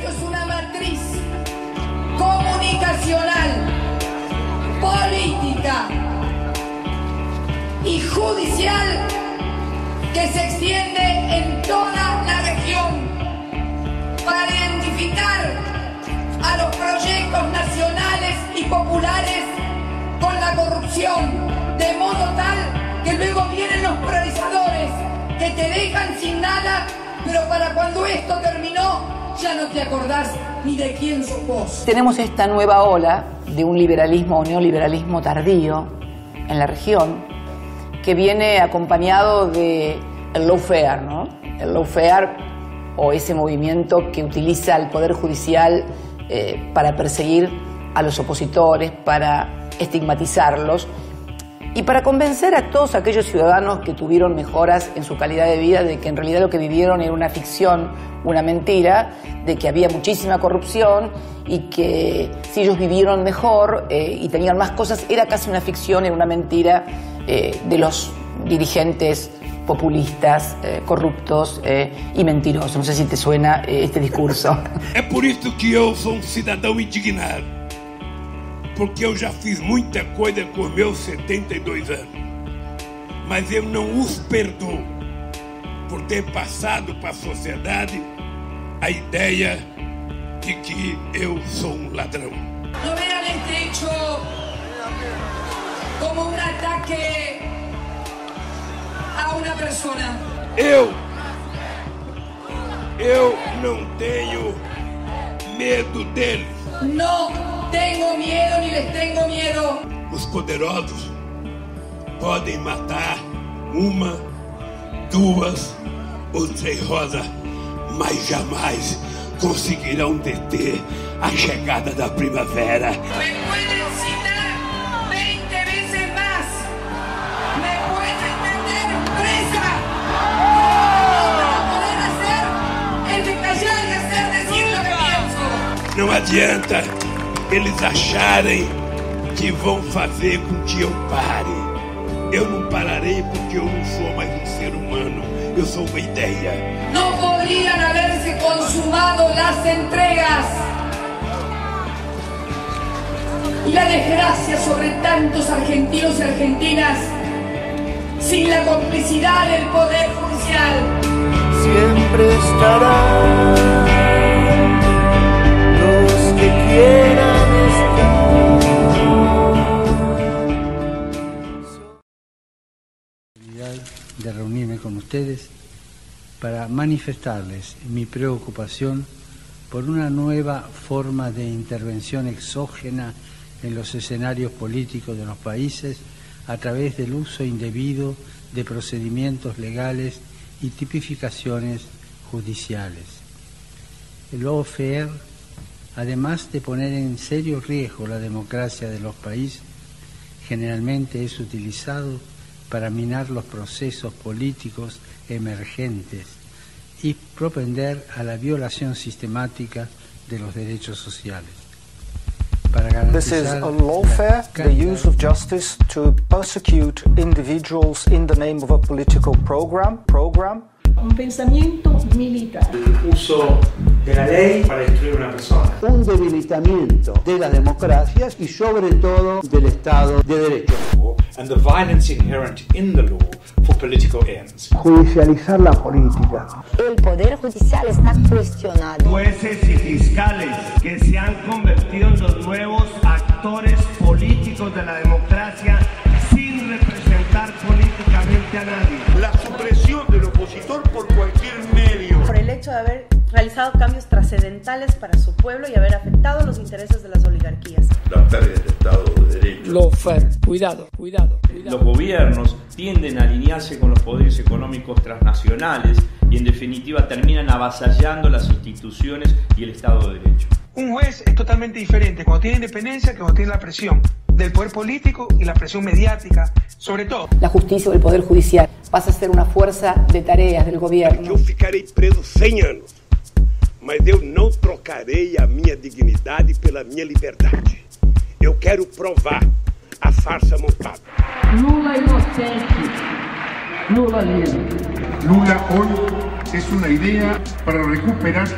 Esto es una matriz comunicacional, política y judicial que se extiende en toda la región para identificar a los proyectos nacionales y populares con la corrupción, de modo tal que luego vienen los priorizadores que te dejan sin nada, pero para cuando esto terminó ya no te acordás ni de quién sos vos. Tenemos esta nueva ola de un liberalismo o neoliberalismo tardío en la región que viene acompañado de el lawfare, ¿no? El lawfare o ese movimiento que utiliza el Poder Judicial para perseguir a los opositores, para estigmatizarlos y para convencer a todos aquellos ciudadanos que tuvieron mejoras en su calidad de vida de que en realidad lo que vivieron era una ficción, una mentira, de que había muchísima corrupción y que si ellos vivieron mejor y tenían más cosas, era casi una ficción, era una mentira de los dirigentes populistas, corruptos y mentirosos. No sé si te suena este discurso. É por isso que eu sou cidadão indignado. Porque eu já fiz muita coisa com meus 72 anos. Mas eu não os perdoo por ter passado para a sociedade a ideia de que eu sou ladrão. No vean este hecho como un ataque a una persona. Eu não tenho medo deles. No tengo miedo ni les tengo miedo. Os poderosos podem matar uma, duas ou três rosas, mas jamais conseguirão deter a chegada da primavera. Me pueden citar 20 veces más. Me pueden meter presa. Para poder hacer el de callar y hacer decir lo que pienso. Não adianta eles acharem que vão fazer com que eu pare. Eu não pararei porque eu não sou mais um ser humano. Eu sou uma ideia. No podrían haberse consumado las entregas y la desgracia sobre tantos argentinos y argentinas sin la complicidad del Poder Judicial. Siempre estarán los que quieran de reunirme con ustedes para manifestarles mi preocupación por una nueva forma de intervención exógena en los escenarios políticos de los países a través del uso indebido de procedimientos legales y tipificaciones judiciales. El lawfare, además de poner en serio riesgo la democracia de los países, generalmente es utilizado para minar los procesos políticos emergentes y propender a la violación sistemática de los derechos sociales. This is a lawfare, the use of justice to persecute individuals in the name of a political program. Un pensamiento militar. El uso de la ley para destruir una persona. Un debilitamiento de las democracias y sobre todo del Estado de Derecho. And the violence inherent in the law for political ends. Judicializar la política. El Poder Judicial está cuestionado. Jueces y fiscales que se han convertido en los nuevos actores políticos de la democracia sin representar políticamente a nadie. La supresión del opositor por cualquier medio. Por el hecho de haber realizado cambios trascendentales para su pueblo y haber afectado los intereses de las oligarquías. La pérdida del Estado de Derecho. Lawfare, cuidado. Los gobiernos tienden a alinearse con los poderes económicos transnacionales y en definitiva terminan avasallando las instituciones y el Estado de Derecho. Un juez es totalmente diferente cuando tiene independencia que cuando tiene la presión del poder político y la presión mediática, sobre todo. La justicia o el Poder Judicial pasa a ser una fuerza de tareas del gobierno. Eu ficarei preso 100 anos, mas eu não trocarei a minha dignidade pela minha liberdade. Eu quero provar a farsa montada. Lula inocente, Lula libre. Lula hoy es una idea para recuperar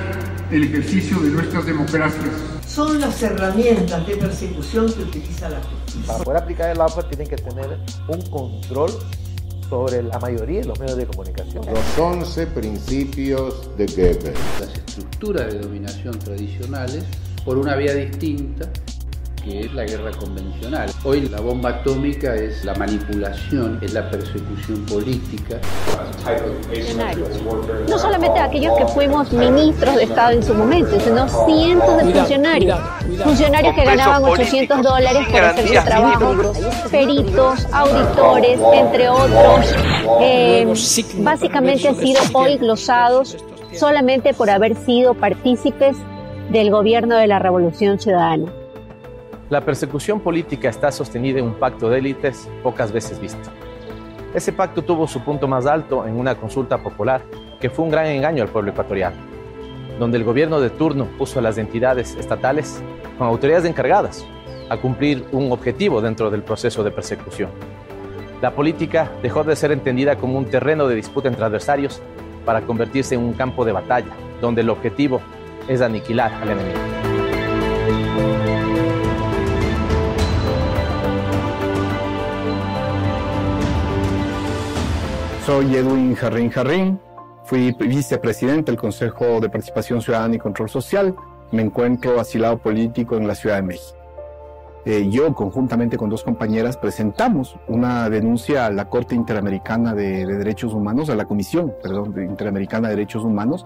el ejercicio de nuestras democracias. Son las herramientas de persecución que utiliza la justicia. Para poder aplicar el lawfare tienen que tener un control sobre la mayoría de los medios de comunicación. Los 11 principios de Goebbels. Las estructuras de dominación tradicionales por una vía distinta, que es la guerra convencional. Hoy la bomba atómica es la manipulación, es la persecución política. No solamente aquellos que fuimos ministros de Estado en su momento, sino cientos de funcionarios. Funcionarios que ganaban $800 por hacer su trabajo, peritos, auditores, entre otros. Básicamente han sido hoy glosados solamente por haber sido partícipes del gobierno de la Revolución Ciudadana. La persecución política está sostenida en un pacto de élites pocas veces visto. Ese pacto tuvo su punto más alto en una consulta popular que fue un gran engaño al pueblo ecuatoriano, donde el gobierno de turno puso a las entidades estatales con autoridades encargadas a cumplir un objetivo dentro del proceso de persecución. La política dejó de ser entendida como un terreno de disputa entre adversarios para convertirse en un campo de batalla, donde el objetivo es aniquilar al enemigo. Soy Edwin Jarrín, fui vicepresidente del Consejo de Participación Ciudadana y Control Social. Me encuentro asilado político en la Ciudad de México. Yo, conjuntamente con dos compañeras, presentamos una denuncia a la Corte Interamericana de Derechos Humanos, a la Comisión, Interamericana de Derechos Humanos,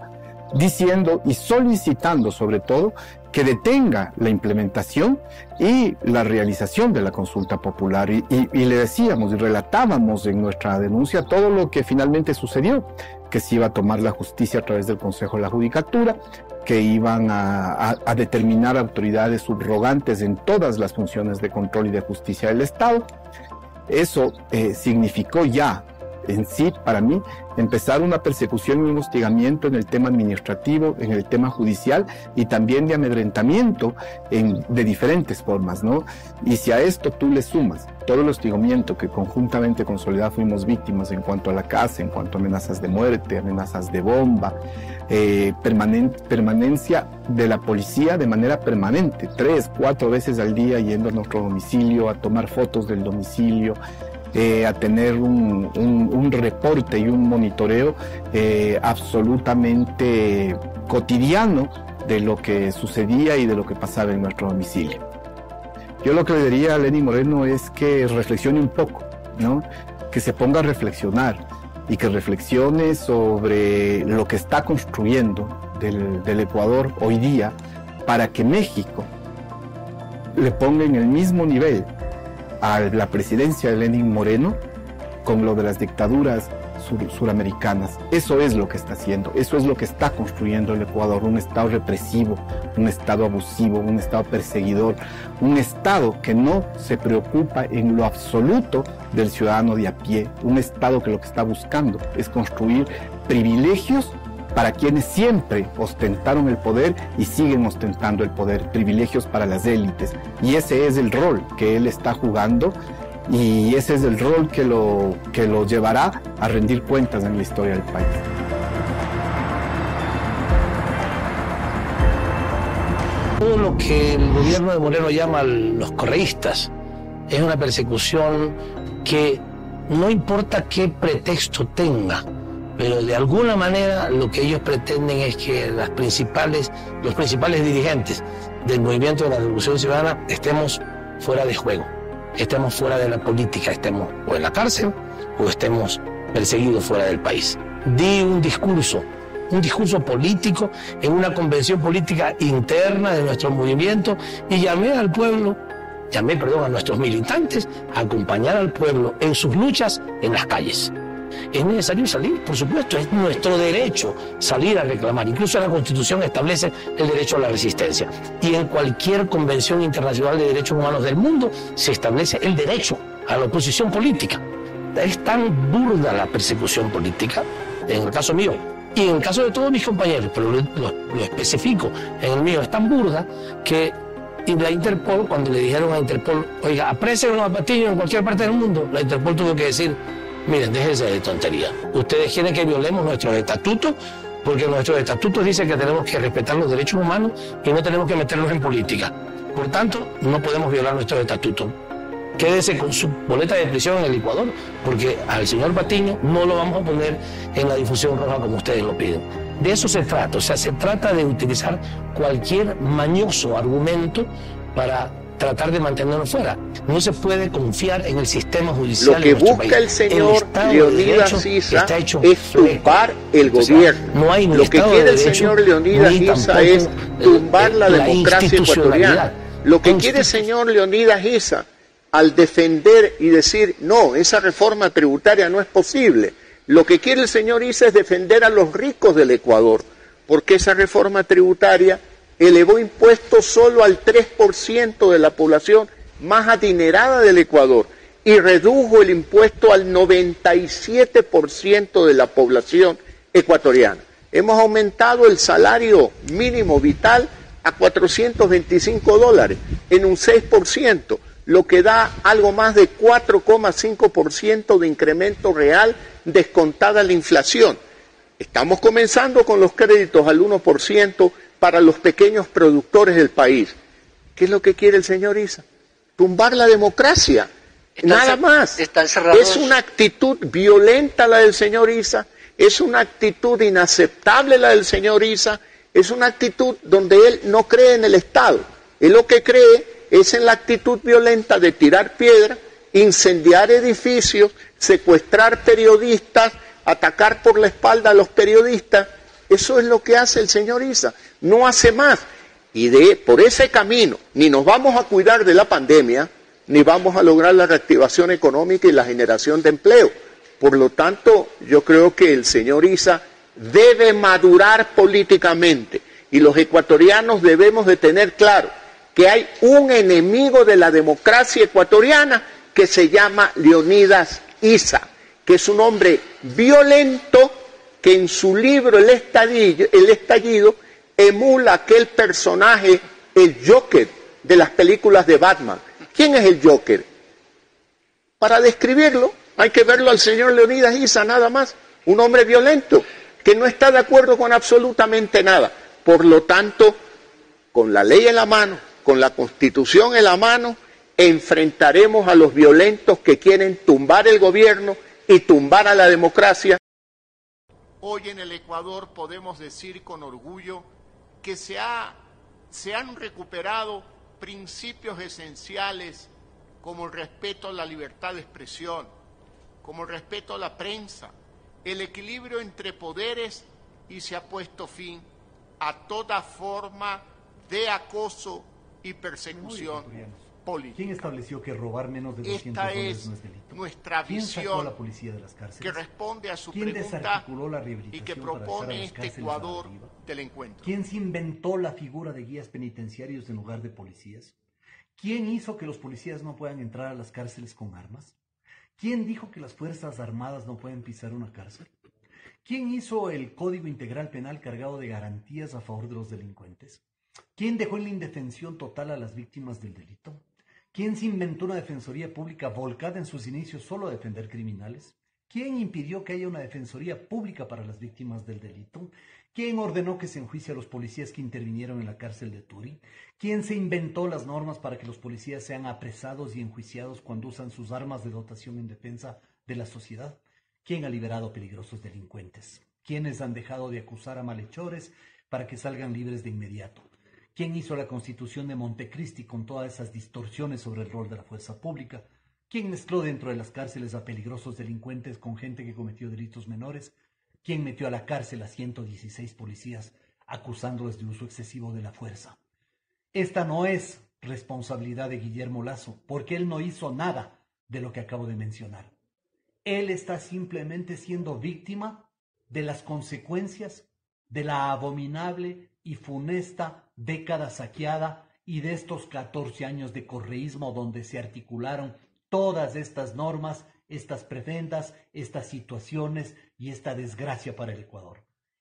diciendo y solicitando sobre todo que detenga la implementación y la realización de la consulta popular. Y le decíamos y relatábamos en nuestra denuncia todo lo que finalmente sucedió, que se iba a tomar la justicia a través del Consejo de la Judicatura, que iban a determinar autoridades subrogantes en todas las funciones de control y de justicia del Estado. Eso significó ya en sí, para mí, empezar una persecución y un hostigamiento en el tema administrativo, en el tema judicial y también de amedrentamiento de diferentes formas, ¿no? Y si a esto tú le sumas todo el hostigamiento que conjuntamente con Soledad fuimos víctimas en cuanto a la casa, en cuanto a amenazas de muerte, amenazas de bomba, permanencia de la policía de manera permanente, 3, 4 veces al día yendo a nuestro domicilio, a tomar fotos del domicilio, a tener un reporte y un monitoreo absolutamente cotidiano de lo que sucedía y de lo que pasaba en nuestro domicilio. Yo lo que le diría a Lenín Moreno es que reflexione un poco, ¿no? Que se ponga a reflexionar y que reflexione sobre lo que está construyendo del Ecuador hoy día para que México le ponga en el mismo nivel a la presidencia de Lenín Moreno con lo de las dictaduras suramericanas. Eso es lo que está haciendo, eso es lo que está construyendo el Ecuador, un Estado represivo, un Estado abusivo, un Estado perseguidor, un Estado que no se preocupa en lo absoluto del ciudadano de a pie, un Estado que lo que está buscando es construir privilegios para quienes siempre ostentaron el poder y siguen ostentando el poder, privilegios para las élites. Y ese es el rol que él está jugando y ese es el rol que lo llevará a rendir cuentas en la historia del país. Todo lo que el gobierno de Moreno llama los correístas es una persecución que no importa qué pretexto tenga, pero de alguna manera lo que ellos pretenden es que los principales dirigentes del movimiento de la Revolución Ciudadana estemos fuera de juego, estemos fuera de la política, estemos o en la cárcel o estemos perseguidos fuera del país. Di un discurso político en una convención política interna de nuestro movimiento y llamé a nuestros militantes a acompañar al pueblo en sus luchas en las calles. Es necesario salir, por supuesto, es nuestro derecho salir a reclamar. Incluso la Constitución establece el derecho a la resistencia. Y en cualquier convención internacional de derechos humanos del mundo se establece el derecho a la oposición política. Es tan burda la persecución política, en el caso mío, y en el caso de todos mis compañeros, pero lo especifico, en el mío es tan burda que la Interpol, cuando le dijeron a Interpol, oiga, aprecien a Patiño en cualquier parte del mundo, la Interpol tuvo que decir, miren, déjense de tontería. Ustedes quieren que violemos nuestros estatutos, porque nuestros estatutos dicen que tenemos que respetar los derechos humanos y no tenemos que meternos en política. Por tanto, no podemos violar nuestros estatutos. Quédese con su boleta de prisión en el Ecuador, porque al señor Patiño no lo vamos a poner en la difusión roja como ustedes lo piden. De eso se trata, o sea, se trata de utilizar cualquier mañoso argumento para tratar de mantenernos fuera. No se puede confiar en el sistema judicial. Lo que busca el señor Leonidas Issa es tumbar el gobierno. No hay lo que quiere el señor Leonidas Issa es tumbar la democracia ecuatoriana. Lo que quiere el señor Leonidas Issa, al defender y decir, no, esa reforma tributaria no es posible, lo que quiere el señor Issa es defender a los ricos del Ecuador, porque esa reforma tributaria elevó impuestos solo al 3% de la población más adinerada del Ecuador y redujo el impuesto al 97% de la población ecuatoriana. Hemos aumentado el salario mínimo vital a $425 en un 6%, lo que da algo más de 4,5% de incremento real descontada la inflación. Estamos comenzando con los créditos al 1% para los pequeños productores del país. ¿Qué es lo que quiere el señor Issa? Tumbar la democracia, nada más. Es una actitud violenta la del señor Issa, es una actitud inaceptable la del señor Issa, es una actitud donde él no cree en el Estado. Él lo que cree es en la actitud violenta de tirar piedra, incendiar edificios, secuestrar periodistas, atacar por la espalda a los periodistas. Eso es lo que hace el señor Issa, no hace más. Y por ese camino ni nos vamos a cuidar de la pandemia, ni vamos a lograr la reactivación económica y la generación de empleo. Por lo tanto, yo creo que el señor Issa debe madurar políticamente y los ecuatorianos debemos de tener claro que hay un enemigo de la democracia ecuatoriana que se llama Leonidas Issa, que es un hombre violento que en su libro El Estallido emula aquel personaje, el Joker, de las películas de Batman. ¿Quién es el Joker? Para describirlo hay que verlo al señor Leonidas Issa nada más, un hombre violento que no está de acuerdo con absolutamente nada. Por lo tanto, con la ley en la mano, con la Constitución en la mano, enfrentaremos a los violentos que quieren tumbar el gobierno y tumbar a la democracia. Hoy en el Ecuador podemos decir con orgullo que se han recuperado principios esenciales como el respeto a la libertad de expresión, como el respeto a la prensa, el equilibrio entre poderes y se ha puesto fin a toda forma de acoso y persecución política. ¿Quién estableció que robar menos de $200 no es delito? Nuestra visión la policía de las cárceles? Que responde a su ¿Quién pregunta desarticuló la rehabilitación y que propone este Ecuador del encuentro? ¿Quién se inventó la figura de guías penitenciarios en lugar de policías? ¿Quién hizo que los policías no puedan entrar a las cárceles con armas? ¿Quién dijo que las Fuerzas Armadas no pueden pisar una cárcel? ¿Quién hizo el Código Integral Penal cargado de garantías a favor de los delincuentes? ¿Quién dejó en la indefensión total a las víctimas del delito? ¿Quién se inventó una defensoría pública volcada en sus inicios solo a defender criminales? ¿Quién impidió que haya una defensoría pública para las víctimas del delito? ¿Quién ordenó que se enjuicie a los policías que intervinieron en la cárcel de Turi? ¿Quién se inventó las normas para que los policías sean apresados y enjuiciados cuando usan sus armas de dotación en defensa de la sociedad? ¿Quién ha liberado a peligrosos delincuentes? ¿Quiénes han dejado de acusar a malhechores para que salgan libres de inmediato? ¿Quién hizo la Constitución de Montecristi con todas esas distorsiones sobre el rol de la fuerza pública? ¿Quién mezcló dentro de las cárceles a peligrosos delincuentes con gente que cometió delitos menores? ¿Quién metió a la cárcel a 116 policías acusándoles de uso excesivo de la fuerza? Esta no es responsabilidad de Guillermo Lasso, porque él no hizo nada de lo que acabo de mencionar. Él está simplemente siendo víctima de las consecuencias de la abominable y funesta década saqueada y de estos 14 años de correísmo donde se articularon todas estas normas, estas prebendas, estas situaciones y esta desgracia para el Ecuador.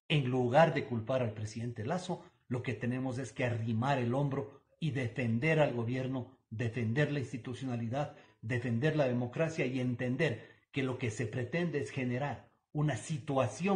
En lugar de culpar al presidente Lasso, lo que tenemos es que arrimar el hombro y defender al gobierno, defender la institucionalidad, defender la democracia y entender que lo que se pretende es generar una situación